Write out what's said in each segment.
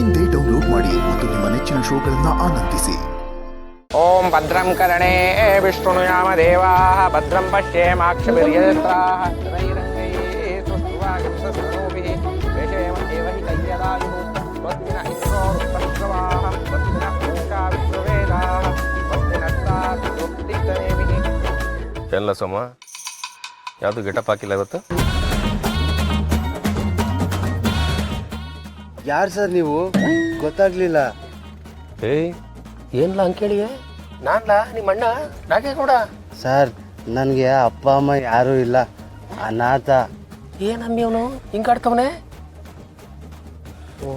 ಇಂದೇ ಡೌನ್ಲೋಡ್ ಮಾಡಿ ಮತ್ತು ನಿಮ್ಮ ನೆಚ್ಚಿನ ಶೋಗಳನ್ನು ಆನಂದಿಸಿ. ಓಂ ಭದ್ರಂ ಕರ್ಣೇ ವಿಷ್ಣುಯಾಮ ದೇವಾ ಭದ್ರಂ ಪಶ್ಯೇಮಾಕ್ಷಭಿರ್ಯಜತ್ರಾಃ ಸದೈರಂಗೈಃ ಸುಷ್ಠುವಾಗಂಸಸ್ತನೂಭಿಃ ವೇಷೇಮದೇವ ಹಿ ಕೈಯದಾಯುಃ ಸ್ವಸ್ತಿನ ಇಂದ್ರೋ ವೃತ್ತಶ್ರವಾಃ ಸ್ವಸ್ತಿನ ಪೂಷಾ ವಿಶ್ವವೇದಾಃ ಸ್ವಸ್ತಿನಸ್ತಾಭಿಃ. ಎಲ್ಲ ಸೋಮ ಯಾವುದು ಗೆಟಪ್ ಹಾಕಿಲ್ಲ ಇವತ್ತು? ಯಾರು ಸರ್ ನೀವು? ಗೊತ್ತಾಗ್ಲಿಲ್ಲ. ಏಯ್ ಏನ್ಲ ಅಂಕೇಳಿಗೆ? ನಾನ್ಲ ನಿಮ್ಮ ಅಣ್ಣ ನಾಗೇಗೌಡ. ಸರ್ ನನಗೆ ಅಪ್ಪ ಅಮ್ಮ ಯಾರೂ ಇಲ್ಲ, ಅನಾಥ. ಏನಮ್ಮಿ ಅವನು ಹಿಂಗಾಡ್ತವನೆ? ಓ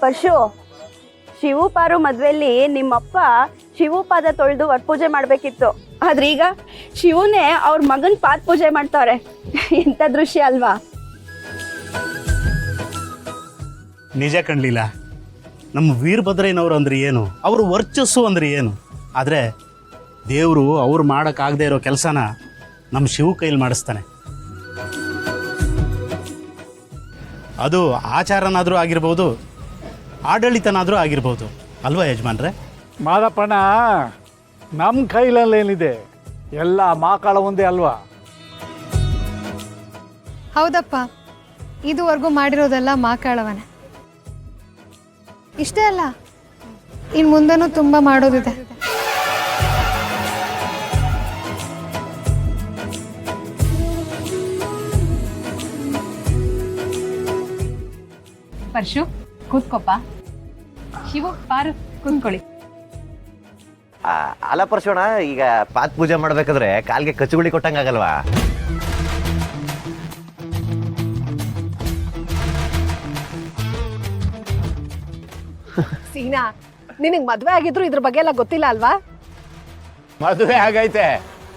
ಪರಶು, ಶಿವು ಪಾರು ಮದ್ವೆಯಲ್ಲಿ ನಿಮ್ಮಪ್ಪ ಶಿವು ಪಾದ ತೊಳೆದು ವರಪೂಜೆ ಮಾಡ್ಬೇಕಿತ್ತು. ಆದ್ರೀಗ ಶಿವುನೇ ಅವ್ರ ಮಗನ್ ಪಾದ ಪೂಜೆ ಮಾಡ್ತಾವ್ರೆ. ಎಂತ ದೃಶ್ಯ ಅಲ್ವಾ? ನಿಜ ಕಣ್ಲಿಲ್ಲ. ನಮ್ಮ ವೀರಭದ್ರಯ್ಯನವರು ಅಂದ್ರೆ ಏನು, ಅವರು ವರ್ಚಸ್ಸು ಅಂದ್ರೆ ಏನು. ಆದರೆ ದೇವರು ಅವ್ರು ಮಾಡೋಕ್ಕಾಗದೇ ಇರೋ ಕೆಲಸನ ನಮ್ಮ ಶಿವ ಕೈಲಿ ಮಾಡಿಸ್ತಾನೆ. ಅದು ಆಚಾರನಾದರೂ ಆಗಿರ್ಬೋದು, ಆಡಳಿತನಾದರೂ ಆಗಿರ್ಬೋದು ಅಲ್ವಾ ಯಜಮಾನ್ರೆ? ಮಾದಪ್ಪಣ್ಣ, ನಮ್ಮ ಕೈಲಲ್ಲೇನಿದೆ, ಎಲ್ಲ ಮಾಕಾಳ ಒಂದೇ ಅಲ್ವಾ? ಹೌದಪ್ಪ, ಇದುವರೆಗೂ ಮಾಡಿರೋದೆಲ್ಲ ಮಾಕಾಳವನೇ. ಇಷ್ಟೇ ಅಲ್ಲ, ಇನ್ನು ಮುಂದೆನೂ ತುಂಬ ಮಾಡೋದಿದೆ. ಪರಶು, ಕೂತ್ಕೊಪ್ಪ. ಶಿವು, ಪಾರು, ಕೂತ್ಕೊಳ್ಳಿ. ಅಲ್ಲ ಪರಶೋಣ, ಈಗ ಪಾತ್ ಪೂಜೆ ಮಾಡ್ಬೇಕಾದ್ರೆ ಕಾಲ್ಗೆ ಕಚ್ಚುಗುಳಿ ಕೊಟ್ಟಂಗಾಗಲ್ವಾ? ಸೀನಾ, ನಿನಗೆ ಮದ್ವೆ ಆಗಿದ್ರು ಇದ್ರ ಬಗ್ಗೆ ಎಲ್ಲ ಗೊತ್ತಿಲ್ಲ ಅಲ್ವಾ? ಮದುವೆ ಆಗೈತೆ,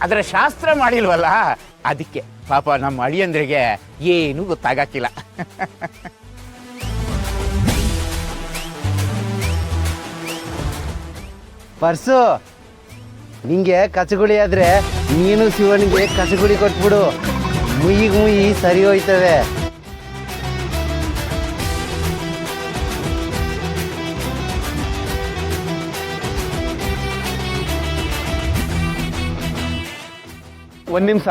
ಆದ್ರೆ ಶಾಸ್ತ್ರ ಮಾಡಿಲ್ವಲ್ಲ, ಅದಕ್ಕೆ ಪಾಪ ನಮ್ಮ ಅಳಿಯಂದ್ರಿಗೆ ಏನು ಗೊತ್ತಾಗಕ್ಕಿಲ್ಲ. ಪರ್ಸು, ನಿಂಗೆ ಕಚಗುಳಿ ಆದ್ರೆ ನೀನು ಶಿವನಿಗೆ ಕಚಗುಳಿ ಕೊಟ್ಬಿಡು. ಮುಯ್ಯಿಗೆ ಮುಯ್ಯಿ ಸರಿ ಹೋಯ್ತವೆ. ಒಂದು ನಿಮಿಷ,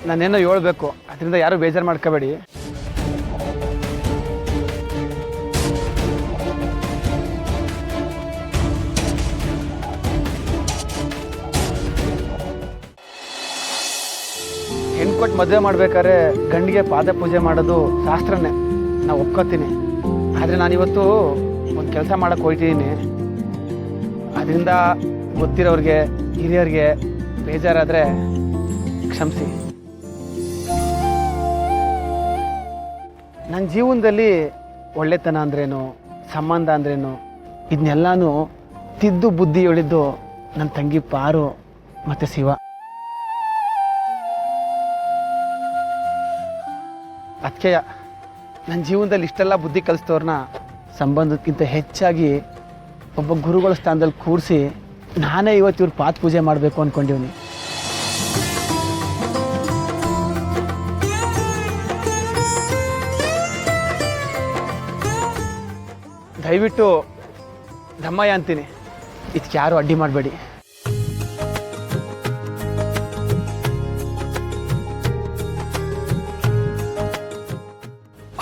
ನಾನೇನೋ ಹೇಳ್ಬೇಕು, ಅದರಿಂದ ಯಾರು ಬೇಜಾರು ಮಾಡ್ಕೋಬೇಡಿ. ಹೆಣ್ಣು ಕೊಟ್ಟು ಮದುವೆ ಮಾಡ್ಬೇಕಾದ್ರೆ ಗಂಡಿಗೆ ಪಾದ ಪೂಜೆ ಮಾಡೋದು ಶಾಸ್ತ್ರನೇ, ನಾವು ಒಪ್ಕೋತೀನಿ. ಆದರೆ ನಾನಿವತ್ತು ಒಂದು ಕೆಲಸ ಮಾಡೋಕ್ಕೆ ಹೋಗ್ತಿದ್ದೀನಿ. ಅದರಿಂದ ಗೊತ್ತಿರೋರಿಗೆ, ಹಿರಿಯರಿಗೆ ಬೇಜಾರಾದರೆ ಕ್ಷಮಿಸಿ. ನನ್ನ ಜೀವನದಲ್ಲಿ ಒಳ್ಳೆತನ ಅಂದ್ರೇನು, ಸಂಬಂಧ ಅಂದ್ರೇನು, ಇದನ್ನೆಲ್ಲನೂ ತಿದ್ದು ಬುದ್ಧಿ ಹೇಳಿದ್ದು ನನ್ನ ತಂಗಿ ಪಾರು ಮತ್ತು ಶಿವ. ಅದಕ್ಕೆ ನನ್ನ ಜೀವನದಲ್ಲಿ ಇಷ್ಟೆಲ್ಲ ಬುದ್ಧಿ ಕಲಿಸ್ತವ್ರನ್ನ ಸಂಬಂಧಕ್ಕಿಂತ ಹೆಚ್ಚಾಗಿ ಒಬ್ಬ ಗುರುಗಳ ಸ್ಥಾನದಲ್ಲಿ ಕೂರಿಸಿ ನಾನೇ ಇವತ್ತು ಇವ್ರ ಪಾದ ಪೂಜೆ ಮಾಡಬೇಕು ಅಂದ್ಕೊಂಡಿವ್ನಿ. ದಯವಿಟ್ಟು ಧಮ್ಮಯ್ಯ ಅಂತೀನಿ, ಇದಕ್ಕೆ ಯಾರು ಅಡ್ಡಿ ಮಾಡಬೇಡಿ.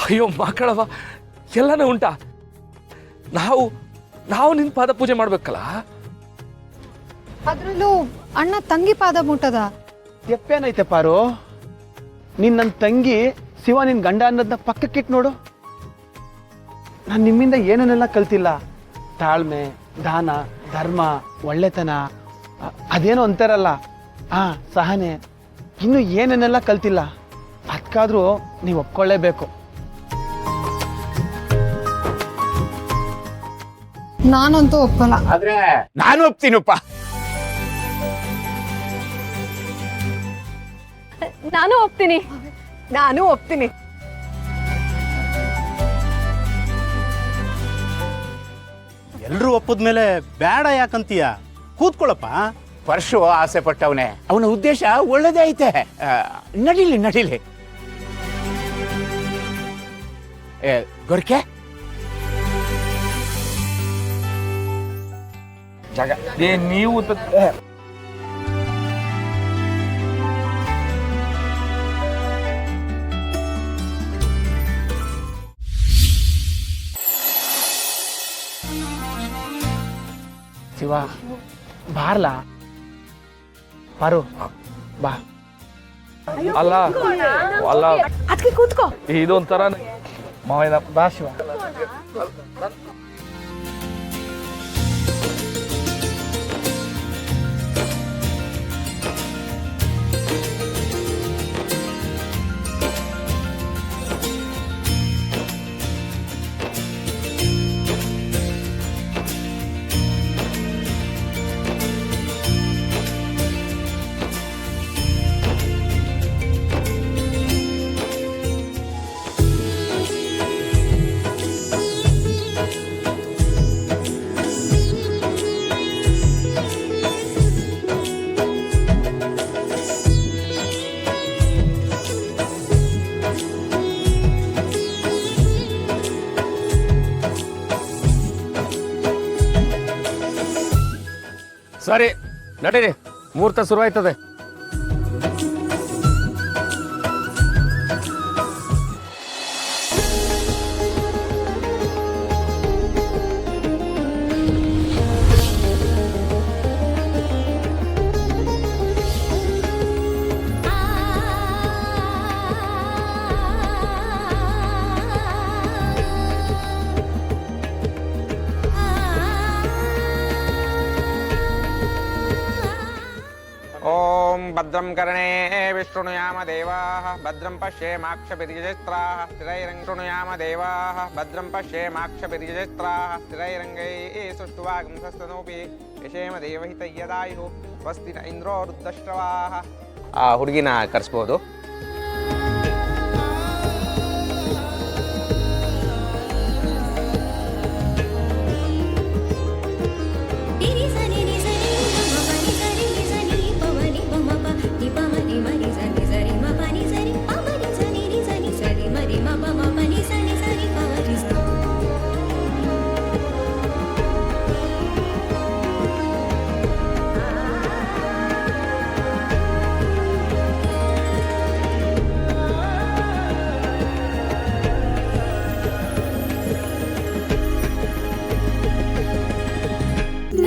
ಅಯ್ಯೋ ಮಕ್ಕಳವ, ಎಲ್ಲನೂ ಉಂಟಾ? ನಾವು ನಾವು ನಿನ್ನ ಪಾದ ಪೂಜೆ ಮಾಡ್ಬೇಕಲ್ಲ? ಅದ್ರಲ್ಲೂ ಅಣ್ಣ ತಂಗಿ ಪಾದ ಮುಟ್ಟದ? ಎಪ್ಪೇನೈತೆ ಪಾರು, ನೀನು ನನ್ನ ತಂಗಿ, ಶಿವ ನಿನ್ನ ಗಂಡ ಅನ್ನೋದನ್ನ ಪಕ್ಕಕ್ಕಿಟ್ಟು ನೋಡು. ನಾನು ನಿಮ್ಮಿಂದ ಏನನ್ನೆಲ್ಲ ಕಲ್ತಿಲ್ಲ. ತಾಳ್ಮೆ, ದಾನ, ಧರ್ಮ, ಒಳ್ಳೆತನ, ಅದೇನೋ ಅಂತಾರಲ್ಲ, ಸಹನೆ, ಇನ್ನು ಏನನ್ನೆಲ್ಲ ಕಲ್ತಿಲ್ಲ. ಅದಕ್ಕಾದ್ರೂ ನೀವು ಒಪ್ಕೊಳ್ಳೇಬೇಕು. ನಾನಂತೂ ಒಪ್ಪಲ್ಲ. ಆದ್ರೆ ನಾನು ಒಪ್ತೀನಪ್ಪ. ನಾನು ಒಪ್ತೀನಿ. ಎಲ್ರೂ ಒಪ್ಪದ ಮೇಲೆ ಬೇಡ ಯಾಕಂತೀಯ? ಕೂತ್ಕೊಳ್ಳಪ್ಪ. ಪರಶು ಆಸೆ ಪಟ್ಟವನೇ, ಅವನ ಉದ್ದೇಶ ಒಳ್ಳೇದೇ ಐತೆ. ನಡೀಲಿ ನಡೀಲಿ. ಗೊರ್ಕೆ ಜಾಗ ನೀವು ಶಿವ ಬಾರ್ಲಾ ಪಾರು ಬಾ. ಅಲ್ಲ ಅಲ್ಲ ಅದಕ್ಕೆ ಕೂತ್ಕೋ. ಇದೊಂಥರ ಮಾವಿನ ಬಾ ಶಿವ. ಸರಿ ನಡೀರಿ, ಮುಹೂರ್ತ ಶುರುವಾಯ್ತದೆ. ಓಂ ಭದ್ರಂ ಕರ್ಣೇ ವಿಷ್ಣುಯಾಮ ದೇವಾಃ ಭದ್ರಂ ಪಶ್ಯೇಮಾಕ್ಷಭಿರ್ಯಜತ್ರಾಃ ಸ್ಥಿರೈರಂಗೃಣುಯಾಮ ದೇವಾಃ ಭದ್ರಂ ಪಶ್ಯೇಮಾಕ್ಷಭಿರ್ಯಜತ್ರಾಃ ಸ್ಥಿರೈರಂಗೈಃ ಸುಷ್ಠುವಾಗಂಸಸ್ತನೋಪಿ ಯಶೇಮ ದೇವಹಿತಯ್ಯದಾಯುಃ ಸ್ವಸ್ತಿ ನ ಇಂದ್ರೋ ವೃದ್ಧಶ್ರವಾಃ. ಆ ಹುಡುಗಿನ ಕರೆಸ್ಬೋದು.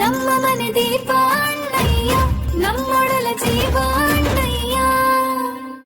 ನಮ್ಮ ಮನೆ ದೀಪ